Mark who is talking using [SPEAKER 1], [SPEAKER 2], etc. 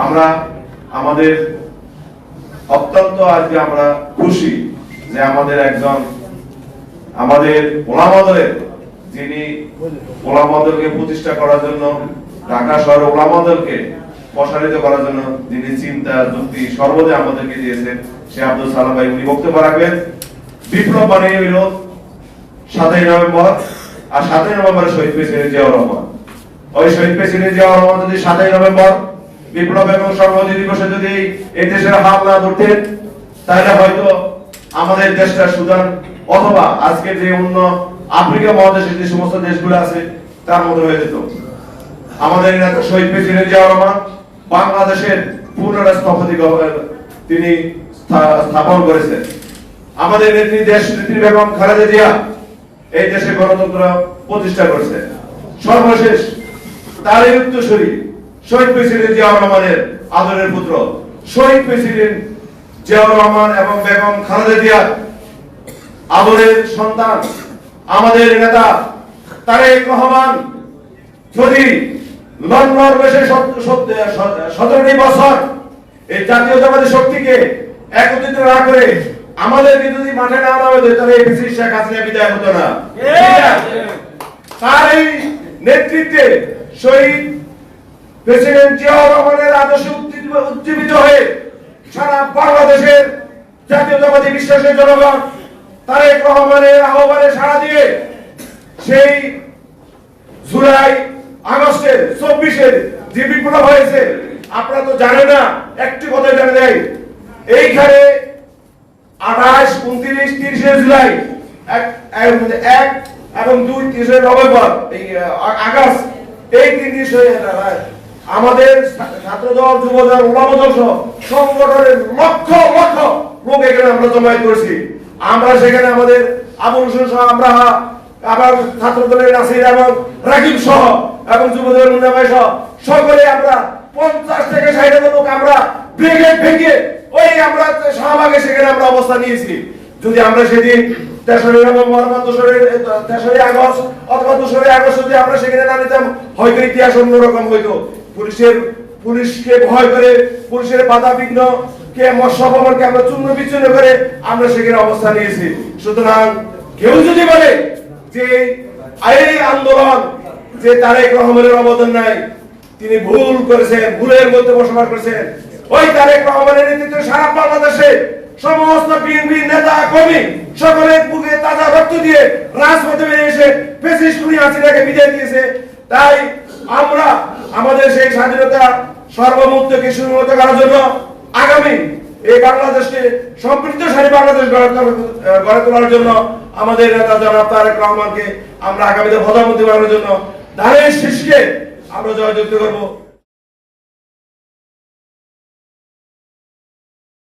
[SPEAKER 1] আমরা আমাদের অত্যন্ত আজকে আমরা খুশি যে আমাদের একজন আমাদের ওলামাদের যিনি ওলামাদেরকে প্রতিষ্ঠা করার জন্য ঢাকা শহরে ওলামাদেরকে প্রসারিত করার জন্য যিনি চিন্তা যুক্তি সর্বদা আমাদেরকে দিয়েছেন সে আব্দুল সালাম ভাই উনি বক্তব্য রাখবেন। বিপ্লব মানে হইল 7ই নভেম্বর, আর 7ই নভেম্বরে শহীদ প্রেসিডেন্ট জিয়াউর রহমান। ওই শহীদ প্রেসিডেন্ট জিয়াউর রহমান যদি 7ই নভেম্বর বিপ্লব এবং সংহতি দিবসে যদি এই দেশের হাল না ধরতেন তাহলে হয়তো আমাদের দেশটা সুদান অথবা আজকে যে অন্য আফ্রিকা মহাদেশের যে সমস্ত দেশগুলো আছে তার মধ্যে হয়ে যেত। আমাদের শহীদ প্রেসিডেন্ট জিয়াউর রহমান বাংলাদেশের পুনরায় স্থপতি তিনি স্থাপন করেছেন। আমাদের নেত্রী দেশ নেত্রী বেগম খালেদা জিয়া এই দেশে গণতন্ত্র প্রতিষ্ঠা করেছে। সর্বশেষ তারই উত্তরসূরি শহীদ প্রেসিডেন্ট জিয়াউর রহমানের আদরের পুত্র শহীদ প্রেসিডেন্ট জিয়াউর রহমান এবং বেগম খালেদা জিয়ার আদরের সন্তান আমাদের নেতা তারেক রহমান যদি লন্ডন বসে 17টি বছর এই জাতীয়তাবাদী শক্তিকে একত্রিত না করে আমাদেরকে যদি মাঠে না নামে দেয় তাহলে এই ফ্যাসিস্ট শেখ হাসিনা বিদায় হতো না। তার এই নেতৃত্বে শহীদ প্রেসিডেন্ট জিয়াউর রহমানের আদর্শে উজ্জীবিত হয়ে সারা বাংলাদেশের জাতীয়তাবাদী বিশ্বাসের জনগণ তারেক রহমানের আহ্বানে সাড়া দিয়ে সেই জুলাই আগস্টের 24-এর যে বিপ্লব হয়েছে আপনারা তো জানেন না, একটি কথা জানা যায় এইখানে 28, 29, 30 জুলাই 1 এবং 2, 3 নভেম্বর এই আগস্ট এই 3 দিন আমাদের ছাত্রদল যুবদল ওলামাদল সংগঠনের লক্ষ লক্ষ লোক এখানে আমরা জমায়েত করেছি। আমরা সেখানে আমাদের আবুল হোসেন সহ আমরা আবার ছাত্রদলের নাসির এবং রাকিব সহ এবং যুবদলের মুন্না ভাই সহ সকলে আমরা 50 থেকে 60 লোক আমরা ব্রিগেড ভেঙে ওই আমরা শাহবাগে সেখানে আমরা অবস্থান নিয়েছি। যদি আমরা সেদিন 3রা নভেম্বর বা 3রা আগস্ট অথবা 2রা আগস্ট যদি আমরা সেখানে না নিতাম হয়তো ইতিহাস অন্যরকম হইতো। পুলিশকে ভয় করে পুলিশের বাধা বিঘ্ন কে মৎস্যভবনকে আমরা চূর্ণ বিচ্ছিন্ন করে আমরা সেখানে অবস্থান নিয়েছি। সুতরাং কেউ যদি বলে যে এই আন্দোলন যে তারেক রহমানের অবদান নাই, তিনি ভুল করেছেন, ভুলের মধ্যে বসবাস করেছেন। ওই তারেক রহমানের নেতৃত্বে সারা বাংলাদেশে সমস্ত বিএনপি নেতা কর্মী সকলে বুকে তাজা রক্ত দিয়ে রাজপথে বেরিয়ে এসে ফ্যাসিস্ট খুনি হাসিনাকে বিদায় দিয়েছে। তাই আমরা আমাদের সেই স্বাধীনতা সর্বমুক্তকে সুনিশ্চিত করার জন্য আগামী এই বাংলাদেশকে সমৃদ্ধশালী বাংলাদেশ গড়ে তোলার জন্য আমাদের নেতা জনাব তারেক রহমানকে আমরা আগামীতে প্রধানমন্ত্রী বানানোর জন্য ধানের শীর্ষে আমরা জয়যুক্ত করবো।